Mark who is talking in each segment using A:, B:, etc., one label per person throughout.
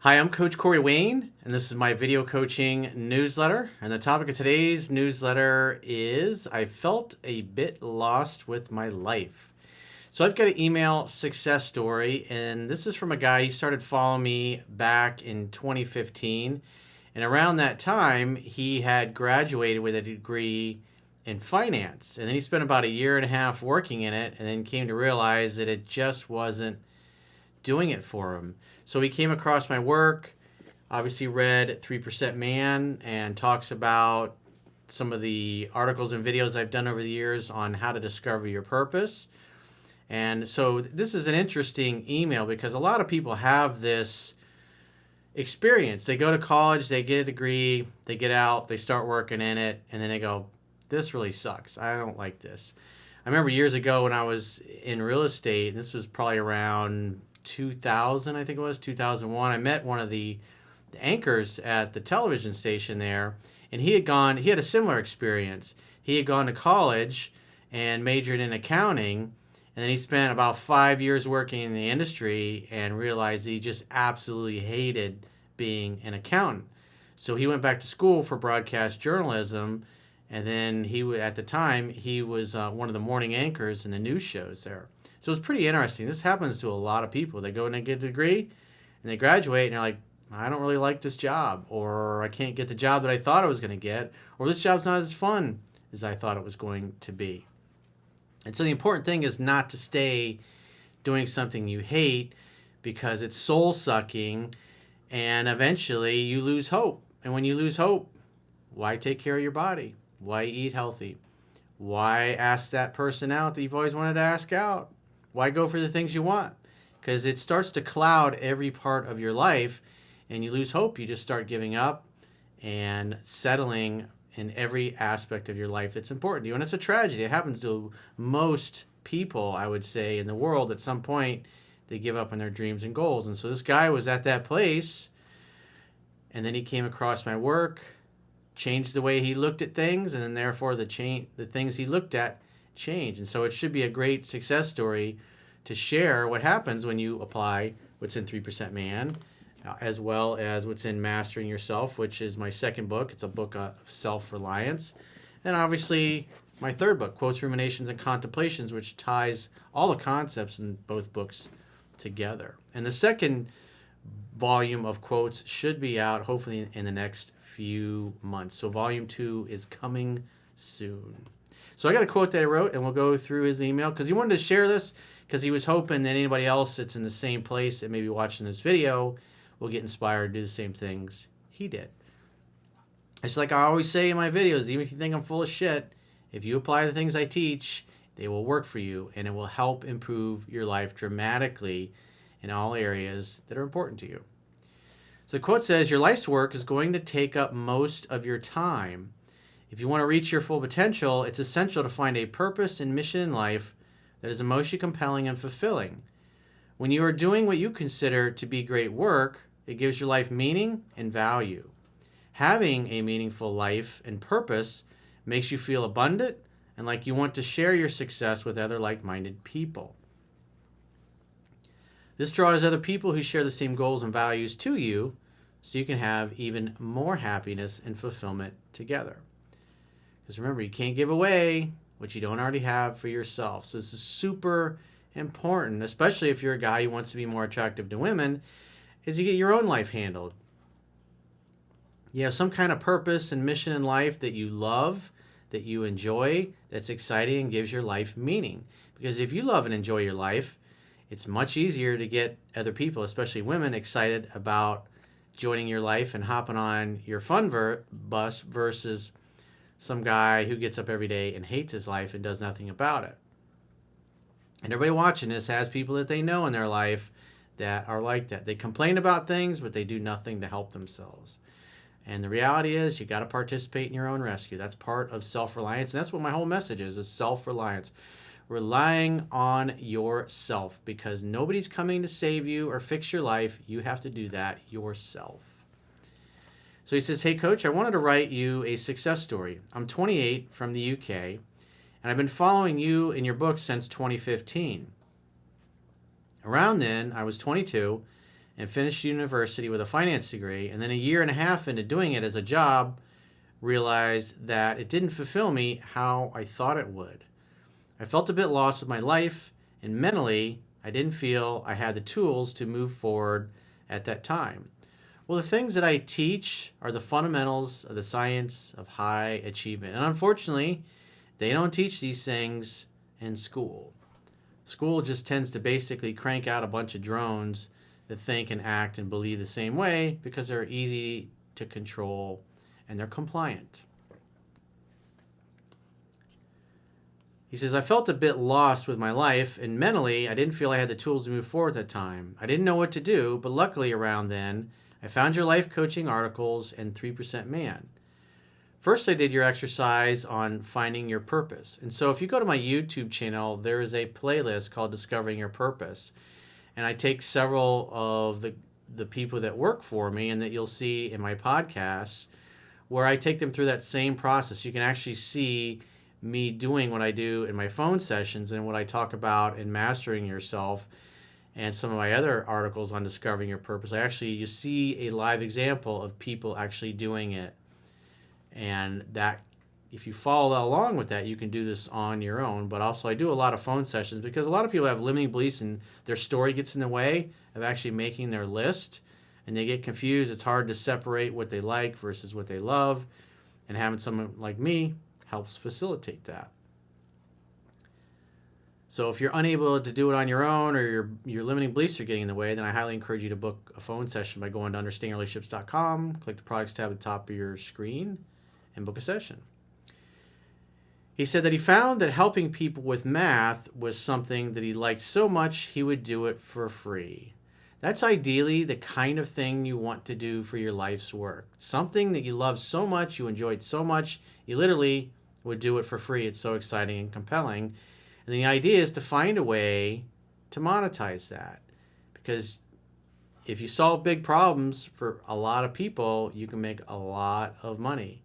A: Hi, I'm Coach Corey Wayne, and this is my video coaching newsletter. And the topic of today's newsletter is I felt a bit lost with my life. So I've got an email success story, and this is from a guy. He started following me back in 2015. And around that time, he had graduated with a degree in finance. And then he spent about a year and a half working in it, and then came to realize that it just wasn't doing it for him. So he came across my work, obviously read 3% Man, and talks about some of the articles and videos I've done over the years on how to discover your purpose. And so this is an interesting email because a lot of people have this experience. They go to college, they get a degree, they get out, they start working in it, and then they go, this really sucks. I don't like this. I remember years ago when I was in real estate, and this was probably around 2000, I think it was 2001. I met one of the anchors at the television station there, and he had a similar experience. He had gone to college and majored in accounting, and then he spent about 5 years working in the industry and realized he just absolutely hated being an accountant. So he went back to school for broadcast journalism, and then at the time he was one of the morning anchors in the news shows there. So it's pretty interesting. This happens to a lot of people. They go and they get a degree and they graduate and they're like, I don't really like this job, or I can't get the job that I thought I was going to get, or this job's not as fun as I thought it was going to be. And so the important thing is not to stay doing something you hate because it's soul sucking and eventually you lose hope. And when you lose hope, why take care of your body? Why eat healthy? Why ask that person out that you've always wanted to ask out? Why go for the things you want? Because it starts to cloud every part of your life and you lose hope. You just start giving up and settling in every aspect of your life that's important to you. And it's a tragedy. It happens to most people, I would say, in the world. At some point, they give up on their dreams and goals. And so this guy was at that place, and then he came across my work, changed the way he looked at things, and then therefore the things he looked at changed. And so it should be a great success story to share what happens when you apply what's in 3% Man, as well as what's in Mastering Yourself, which is my second book. It's a book of self-reliance. And obviously my third book, Quotes, Ruminations, and Contemplations, which ties all the concepts in both books together. And the second volume of quotes should be out hopefully in the next few months. So volume 2 is coming soon. So I got a quote that I wrote, and we'll go through his email because he wanted to share this because he was hoping that anybody else that's in the same place that may be watching this video will get inspired to do the same things he did. It's like I always say in my videos, even if you think I'm full of shit, if you apply the things I teach, they will work for you, and it will help improve your life dramatically in all areas that are important to you. So the quote says, your life's work is going to take up most of your time. If you want to reach your full potential, it's essential to find a purpose and mission in life that is emotionally compelling and fulfilling. When you are doing what you consider to be great work, it gives your life meaning and value. Having a meaningful life and purpose makes you feel abundant and like you want to share your success with other like-minded people. This draws other people who share the same goals and values to you so you can have even more happiness and fulfillment together. Because remember, you can't give away what you don't already have for yourself. So this is super important, especially if you're a guy who wants to be more attractive to women, is you get your own life handled. You have some kind of purpose and mission in life that you love, that you enjoy, that's exciting and gives your life meaning. Because if you love and enjoy your life, it's much easier to get other people, especially women, excited about joining your life and hopping on your fun bus versus some guy who gets up every day and hates his life and does nothing about it. And everybody watching this has people that they know in their life that are like that. They complain about things, but they do nothing to help themselves. And the reality is you got to participate in your own rescue. That's part of self-reliance. And that's what my whole message is self-reliance. Relying on yourself because nobody's coming to save you or fix your life. You have to do that yourself. So he says, hey, Coach, I wanted to write you a success story. I'm 28 from the UK, and I've been following you in your book since 2015. Around then, I was 22, and finished university with a finance degree. And then a year and a half into doing it as a job, realized that it didn't fulfill me how I thought it would. I felt a bit lost with my life, and mentally, I didn't feel I had the tools to move forward at that time. Well, the things that I teach are the fundamentals of the science of high achievement. And unfortunately, they don't teach these things in school. School just tends to basically crank out a bunch of drones that think and act and believe the same way because they're easy to control and they're compliant. He says, I felt a bit lost with my life, and mentally, I didn't feel I had the tools to move forward at that time. I didn't know what to do, but luckily around then, I found your life coaching articles and 3% Man. First, I did your exercise on finding your purpose. And so if you go to my YouTube channel, there is a playlist called Discovering Your Purpose. And I take several of the people that work for me and that you'll see in my podcasts where I take them through that same process. You can actually see me doing what I do in my phone sessions and what I talk about in Mastering Yourself and some of my other articles on Discovering Your Purpose. You see a live example of people actually doing it. And that, if you follow along with that, you can do this on your own. But also I do a lot of phone sessions because a lot of people have limiting beliefs and their story gets in the way of actually making their list. And they get confused. It's hard to separate what they like versus what they love. And having someone like me helps facilitate that. So if you're unable to do it on your own or your limiting beliefs are getting in the way, then I highly encourage you to book a phone session by going to understandingrelationships.com, click the products tab at the top of your screen, and book a session. He said that he found that helping people with math was something that he liked so much he would do it for free. That's ideally the kind of thing you want to do for your life's work. Something that you love so much, you enjoyed so much, you literally would do it for free. It's so exciting and compelling. And the idea is to find a way to monetize that. Because if you solve big problems for a lot of people, you can make a lot of money.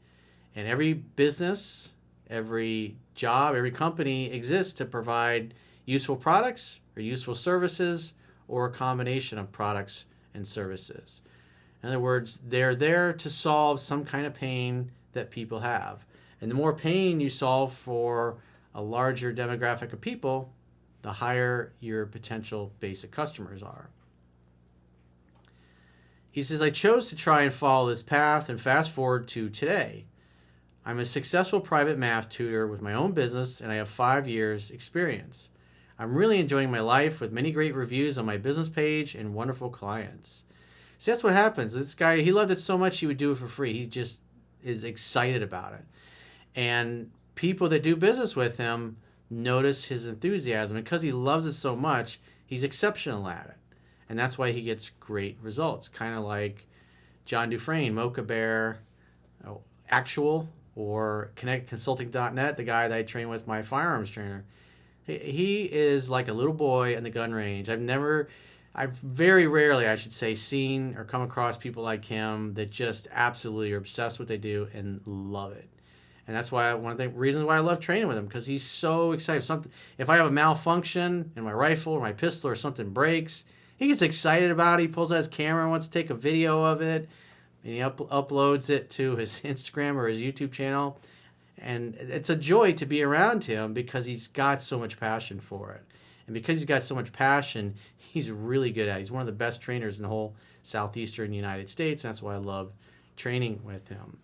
A: And every business, every job, every company exists to provide useful products or useful services or a combination of products and services. In other words, they're there to solve some kind of pain that people have. And the more pain you solve for a larger demographic of people, the higher your potential basic customers are. He says, I chose to try and follow this path and fast forward to today. I'm a successful private math tutor with my own business and I have 5 years experience. I'm really enjoying my life with many great reviews on my business page and wonderful clients. See, that's what happens. This guy, he loved it so much he would do it for free. He just is excited about it. And people that do business with him notice his enthusiasm. And because he loves it so much, he's exceptional at it. And that's why he gets great results. Kind of like John Dufresne, Mocha Bear, Actual, or ConnectConsulting.net, the guy that I train with, my firearms trainer. He is like a little boy in the gun range. I've very rarely, I should say, seen or come across people like him that just absolutely are obsessed with what they do and love it. And that's why one of the reasons why I love training with him, because he's so excited. If I have a malfunction in my rifle or my pistol or something breaks, he gets excited about it. He pulls out his camera and wants to take a video of it. And he uploads it to his Instagram or his YouTube channel. And it's a joy to be around him because he's got so much passion for it. And because he's got so much passion, he's really good at it. He's one of the best trainers in the whole southeastern United States. And that's why I love training with him.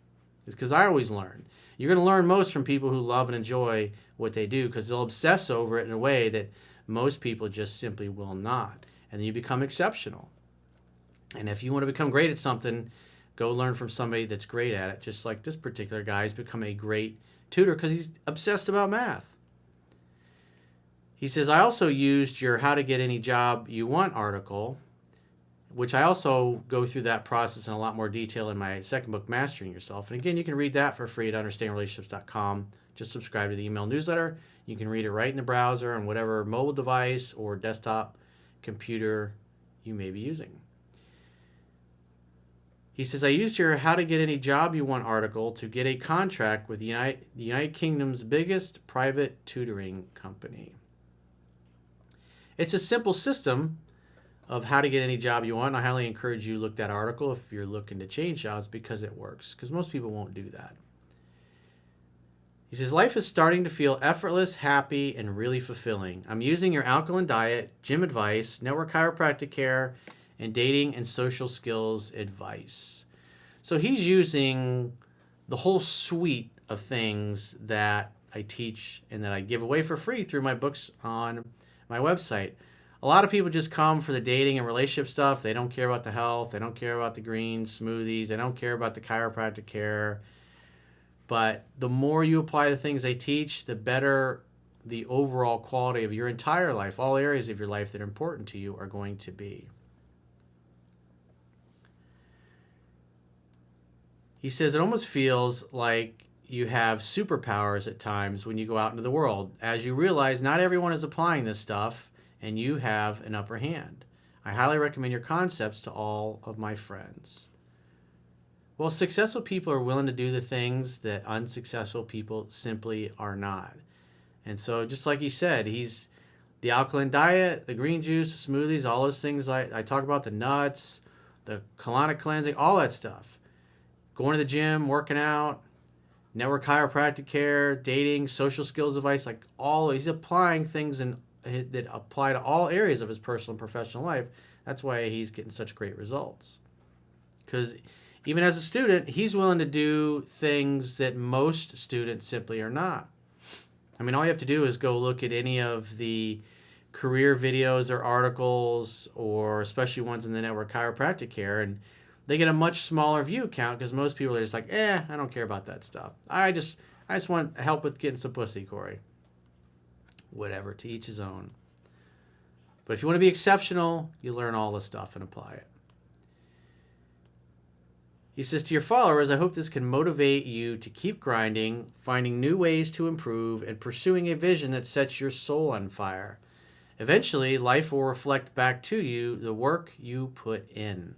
A: It's because I always learn. You're going to learn most from people who love and enjoy what they do because they'll obsess over it in a way that most people just simply will not. And then you become exceptional. And if you want to become great at something, go learn from somebody that's great at it. Just like this particular guy has become a great tutor because he's obsessed about math. He says, I also used your How to Get Any Job You Want article, which I also go through that process in a lot more detail in my second book, Mastering Yourself. And again, you can read that for free at understandingrelationships.com. Just subscribe to the email newsletter. You can read it right in the browser on whatever mobile device or desktop computer you may be using. He says, I used your How to Get Any Job You Want article to get a contract with the United Kingdom's biggest private tutoring company. It's a simple system of how to get any job you want. I highly encourage you to look at that article if you're looking to change jobs, because it works. Because most people won't do that. He says, life is starting to feel effortless, happy, and really fulfilling. I'm using your alkaline diet, gym advice, network chiropractic care, and dating and social skills advice. So he's using the whole suite of things that I teach and that I give away for free through my books on my website. A lot of people just come for the dating and relationship stuff. They don't care about the health. They don't care about the green smoothies. They don't care about the chiropractic care. But the more you apply the things they teach, the better the overall quality of your entire life, all areas of your life that are important to you, are going to be. He says it almost feels like you have superpowers at times when you go out into the world, as you realize not everyone is applying this stuff and you have an upper hand. I highly recommend your concepts to all of my friends. Well, successful people are willing to do the things that unsuccessful people simply are not. And so just like he said, he's the alkaline diet, the green juice, the smoothies, all those things I talk about, the nuts, the colonic cleansing, all that stuff. Going to the gym, working out, network chiropractic care, dating, social skills advice, like all, he's applying things that apply to all areas of his personal and professional life. That's why he's getting such great results. Because even as a student, he's willing to do things that most students simply are not. I mean, all you have to do is go look at any of the career videos or articles, or especially ones in the network chiropractic care, and they get a much smaller view count because most people are just like, I don't care about that stuff. I just want help with getting some pussy, Corey. Whatever, to each his own. But if you want to be exceptional, you learn all this stuff and apply it. He says, to your followers, I hope this can motivate you to keep grinding, finding new ways to improve, and pursuing a vision that sets your soul on fire. Eventually, life will reflect back to you the work you put in,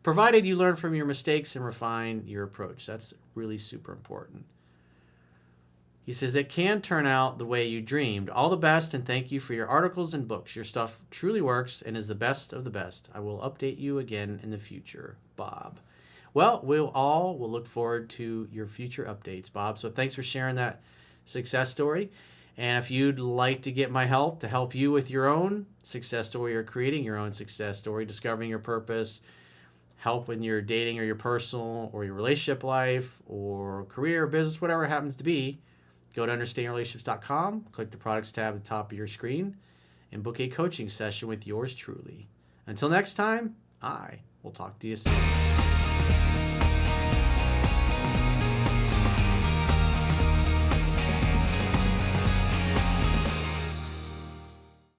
A: provided you learn from your mistakes and refine your approach. That's really super important. He says, it can turn out the way you dreamed. All the best, and thank you for your articles and books. Your stuff truly works and is the best of the best. I will update you again in the future, Bob. Well, we'll look forward to your future updates, Bob. So thanks for sharing that success story. And if you'd like to get my help to help you with your own success story, or creating your own success story, discovering your purpose, help in your dating or your personal or your relationship life or career or business, whatever it happens to be, go to understandingrelationships.com, click the products tab at the top of your screen, and book a coaching session with yours truly. Until next time, I will talk to you soon.